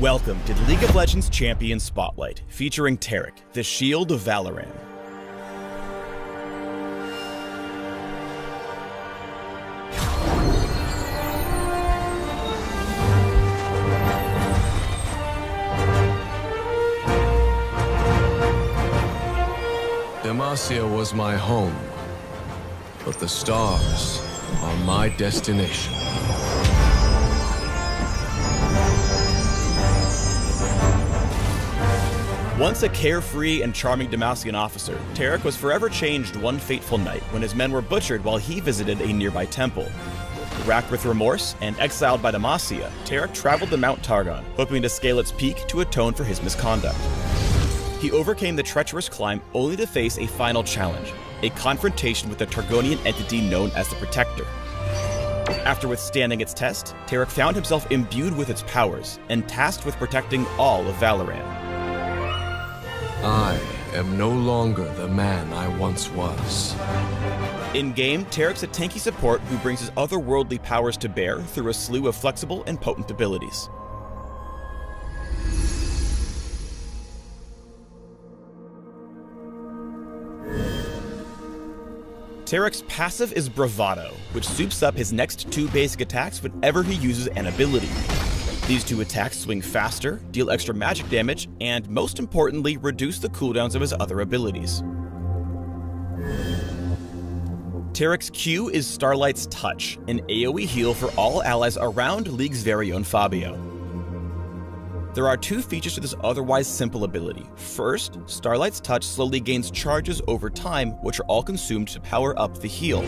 Welcome to the League of Legends Champion Spotlight, featuring Taric, the Shield of Valoran. Demacia was my home, but the stars are my destination. Once a carefree and charming Demacian officer, Taric was forever changed one fateful night when his men were butchered while he visited a nearby temple. Racked with remorse and exiled by Demacia, Taric traveled to Mount Targon, hoping to scale its peak to atone for his misconduct. He overcame the treacherous climb only to face a final challenge, a confrontation with the Targonian entity known as the Protector. After withstanding its test, Taric found himself imbued with its powers and tasked with protecting all of Valoran. I am no longer the man I once was. In-game, Taric's a tanky support who brings his otherworldly powers to bear through a slew of flexible and potent abilities. Taric's passive is Bravado, which soups up his next two basic attacks whenever he uses an ability. These two attacks swing faster, deal extra magic damage, and most importantly, reduce the cooldowns of his other abilities. Taric's Q is Starlight's Touch, an AoE heal for all allies around League's very own Fabio. There are two features to this otherwise simple ability. First, Starlight's Touch slowly gains charges over time, which are all consumed to power up the heal.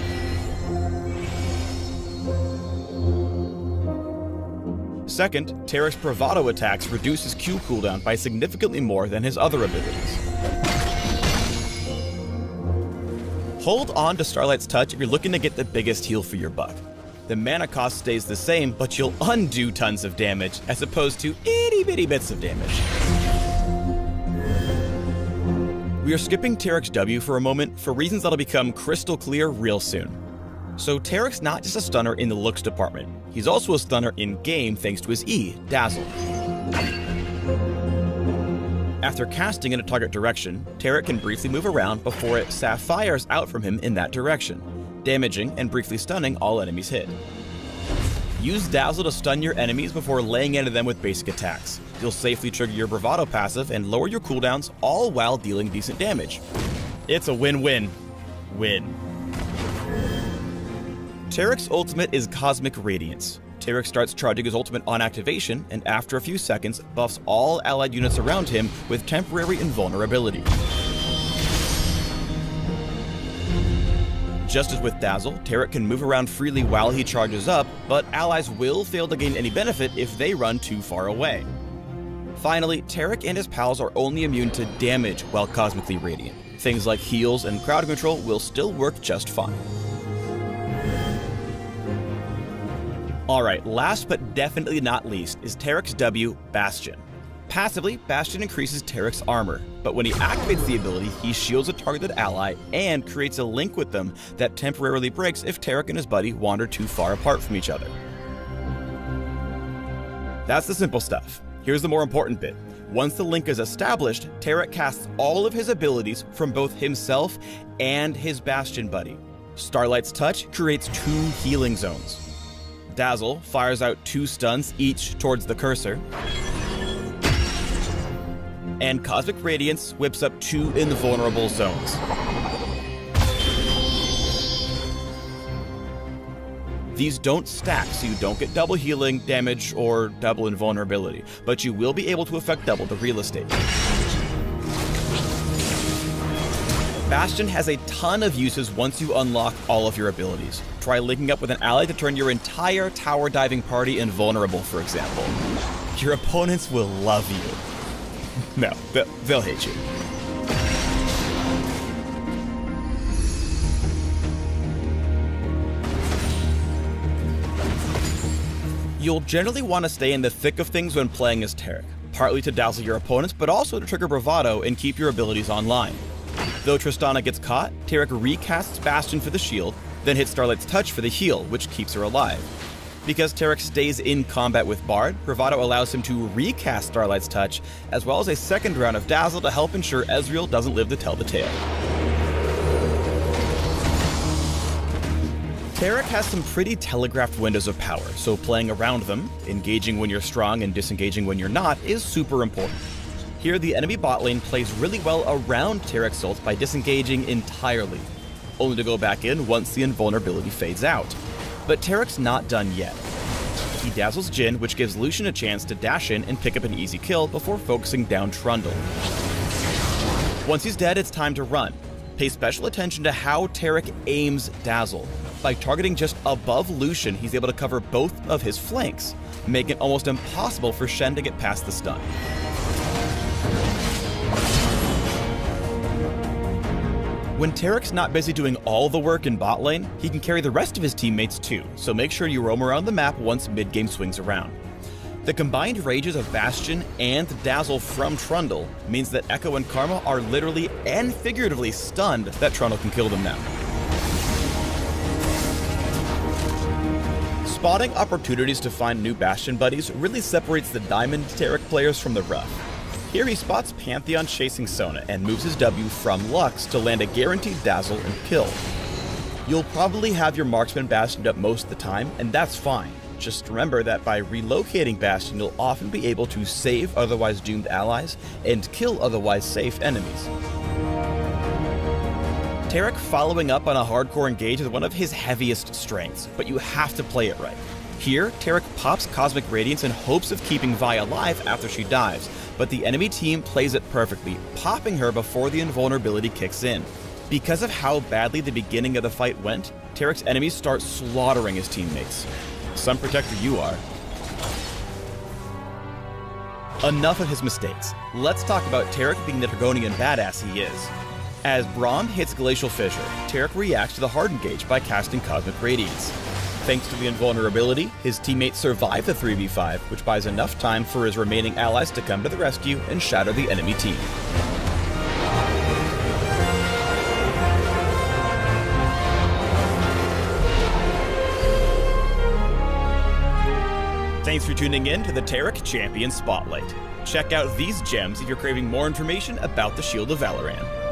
Second, Taric's Bravado attacks reduce his Q cooldown by significantly more than his other abilities. Hold on to Starlight's Touch if you're looking to get the biggest heal for your buck. The mana cost stays the same, but you'll undo tons of damage, as opposed to itty-bitty bits of damage. We are skipping Taric's W for a moment for reasons that'll become crystal clear real soon. So Taric's not just a stunner in the looks department, he's also a stunner in-game thanks to his E, Dazzle. After casting in a target direction, Taric can briefly move around before it sapphires out from him in that direction, damaging and briefly stunning all enemies hit. Use Dazzle to stun your enemies before laying into them with basic attacks. You'll safely trigger your Bravado passive and lower your cooldowns, all while dealing decent damage. It's a win-win. Win. Taric's ultimate is Cosmic Radiance. Taric starts charging his ultimate on activation, and after a few seconds, buffs all allied units around him with temporary invulnerability. Just as with Dazzle, Taric can move around freely while he charges up, but allies will fail to gain any benefit if they run too far away. Finally, Taric and his pals are only immune to damage while cosmically radiant. Things like heals and crowd control will still work just fine. Alright, last but definitely not least is Taric's W, Bastion. Passively, Bastion increases Taric's armor, but when he activates the ability, he shields a targeted ally and creates a link with them that temporarily breaks if Taric and his buddy wander too far apart from each other. That's the simple stuff. Here's the more important bit. Once the link is established, Taric casts all of his abilities from both himself and his Bastion buddy. Starlight's Touch creates 2 healing zones. Dazzle fires out 2 stuns each towards the cursor, and Cosmic Radiance whips up 2 invulnerable zones. These don't stack, so you don't get double healing, damage, or double invulnerability, but you will be able to affect double the real estate. Bastion has a ton of uses once you unlock all of your abilities. Try linking up with an ally to turn your entire tower diving party invulnerable, for example. Your opponents will love you. No, they'll hate you. You'll generally want to stay in the thick of things when playing as Taric, partly to dazzle your opponents, but also to trigger Bravado and keep your abilities online. Though Tristana gets caught, Taric recasts Bastion for the shield, then hits Starlight's Touch for the heal, which keeps her alive. Because Taric stays in combat with Bard, Bravado allows him to recast Starlight's Touch, as well as a second round of Dazzle to help ensure Ezreal doesn't live to tell the tale. Taric has some pretty telegraphed windows of power, so playing around them, engaging when you're strong and disengaging when you're not, is super important. Here, the enemy bot lane plays really well around Taric's ult by disengaging entirely, only to go back in once the invulnerability fades out. But Taric's not done yet. He dazzles Jhin, which gives Lucian a chance to dash in and pick up an easy kill before focusing down Trundle. Once he's dead, it's time to run. Pay special attention to how Taric aims Dazzle. By targeting just above Lucian, he's able to cover both of his flanks, making it almost impossible for Shen to get past the stun. When Taric's not busy doing all the work in bot lane, he can carry the rest of his teammates too, so make sure you roam around the map once mid-game swings around. The combined rages of Bastion and Dazzle from Trundle means that Echo and Karma are literally and figuratively stunned that Trundle can kill them now. Spotting opportunities to find new Bastion buddies really separates the Diamond Taric players from the rough. Here he spots Pantheon chasing Sona and moves his W from Lux to land a guaranteed Dazzle and kill. You'll probably have your marksman Bastioned up most of the time, and that's fine. Just remember that by relocating Bastion, you'll often be able to save otherwise doomed allies and kill otherwise safe enemies. Taric following up on a hardcore engage is one of his heaviest strengths, but you have to play it right. Here, Taric pops Cosmic Radiance in hopes of keeping Vi alive after she dives, but the enemy team plays it perfectly, popping her before the invulnerability kicks in. Because of how badly the beginning of the fight went, Taric's enemies start slaughtering his teammates. Sun Protector you are. Enough of his mistakes. Let's talk about Taric being the Dragonian badass he is. As Braum hits Glacial Fissure, Taric reacts to the hard engage by casting Cosmic Radiance. Thanks to the invulnerability, his teammates survive the 3v5, which buys enough time for his remaining allies to come to the rescue and shatter the enemy team. Thanks for tuning in to the Taric Champion Spotlight. Check out these gems if you're craving more information about the Shield of Valoran.